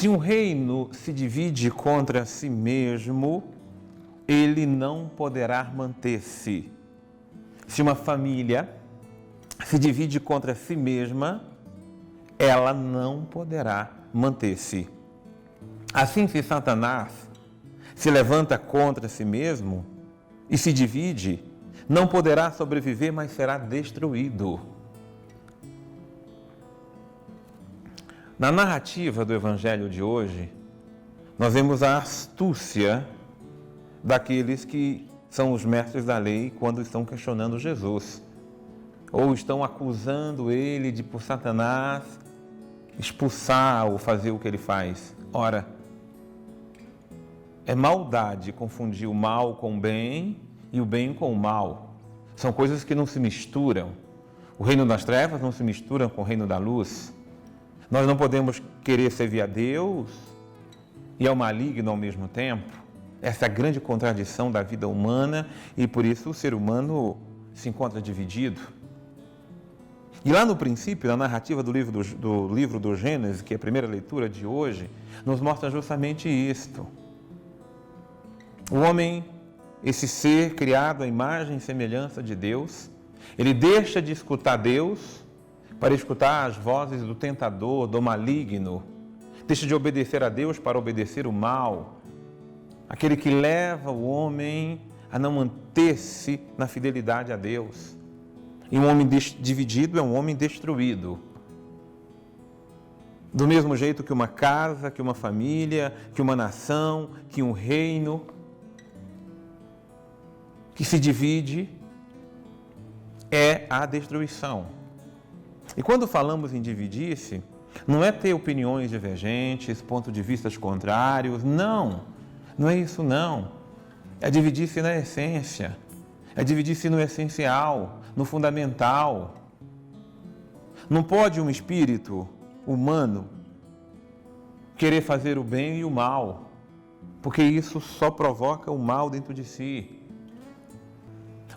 Se um reino se divide contra si mesmo, ele não poderá manter-se. Se uma família se divide contra si mesma, ela não poderá manter-se. Assim, se Satanás se levanta contra si mesmo e se divide, não poderá sobreviver, mas será destruído. Na narrativa do Evangelho de hoje, nós vemos a astúcia daqueles que são os mestres da lei quando estão questionando Jesus, ou estão acusando ele de, por Satanás, expulsar ou fazer o que ele faz. Ora, é maldade confundir o mal com o bem e o bem com o mal. São coisas que não se misturam. O reino das trevas não se mistura com o reino da luz. Nós não podemos querer servir a Deus e ao maligno ao mesmo tempo. Essa é a grande contradição da vida humana e por isso o ser humano se encontra dividido. E lá no princípio, na narrativa do livro do Gênesis, que é a primeira leitura de hoje, nos mostra justamente isto. O homem, esse ser criado à imagem e semelhança de Deus, ele deixa de escutar Deus para escutar as vozes do tentador, do maligno. Deixa de obedecer a Deus para obedecer o mal. Aquele que leva o homem a não manter-se na fidelidade a Deus. E um homem dividido é um homem destruído. Do mesmo jeito que uma casa, que uma família, que uma nação, que um reino que se divide é a destruição. E quando falamos em dividir-se, não é ter opiniões divergentes, pontos de vista contrários, não é isso não. É dividir-se na essência, é dividir-se no essencial, no fundamental. Não pode um espírito humano querer fazer o bem e o mal, porque isso só provoca o mal dentro de si.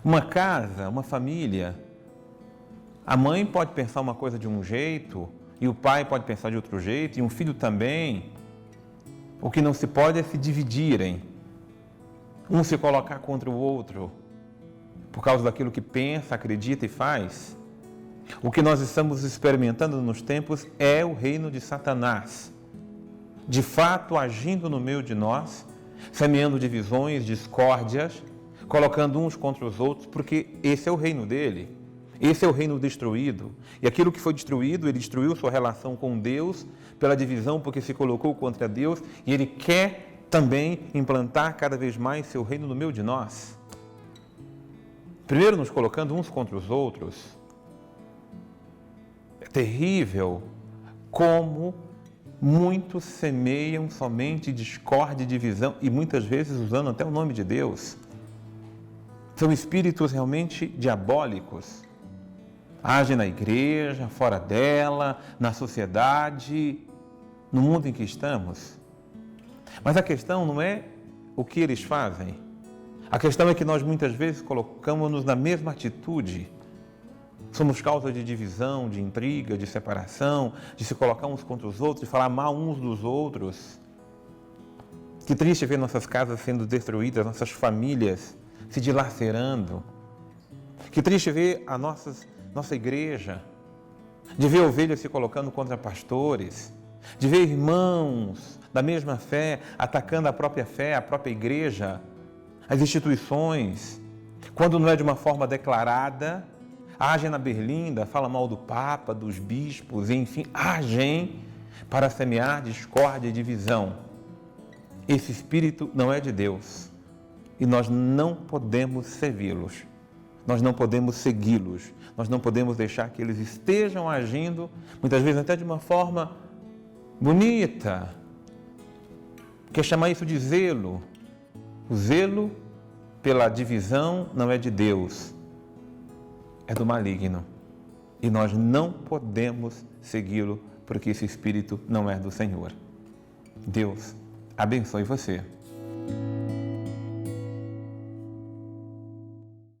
Uma casa, uma família, a mãe pode pensar uma coisa de um jeito e o pai pode pensar de outro jeito e um filho também. O que não se pode é se dividirem, um se colocar contra o outro por causa daquilo que pensa, acredita e faz. O que nós estamos experimentando nos tempos é o reino de Satanás, de fato agindo no meio de nós, semeando divisões, discórdias, colocando uns contra os outros, porque esse é o reino dele. Esse é o reino destruído. E aquilo que foi destruído, ele destruiu sua relação com Deus pela divisão, porque se colocou contra Deus, e ele quer também implantar cada vez mais seu reino no meio de nós. Primeiro nos colocando uns contra os outros. É terrível como muitos semeiam somente discórdia e divisão, e muitas vezes usando até o nome de Deus. São espíritos realmente diabólicos. Agem na igreja, fora dela, na sociedade, no mundo em que estamos. Mas a questão não é o que eles fazem. A questão é que nós muitas vezes colocamos-nos na mesma atitude. Somos causa de divisão, de intriga, de separação, de se colocar uns contra os outros, de falar mal uns dos outros. Que triste ver nossas casas sendo destruídas, nossas famílias se dilacerando. Que triste ver a nossa igreja, de ver ovelhas se colocando contra pastores, de ver irmãos da mesma fé atacando a própria fé, a própria igreja, as instituições, quando não é de uma forma declarada, agem na berlinda, fala mal do Papa, dos bispos, enfim, agem para semear discórdia e divisão. Esse espírito não é de Deus. E nós não podemos servi-los, nós não podemos segui-los, nós não podemos deixar que eles estejam agindo, muitas vezes até de uma forma bonita. Quer chamar isso de zelo. O zelo pela divisão não é de Deus, é do maligno. E nós não podemos segui-lo, porque esse espírito não é do Senhor. Deus abençoe você.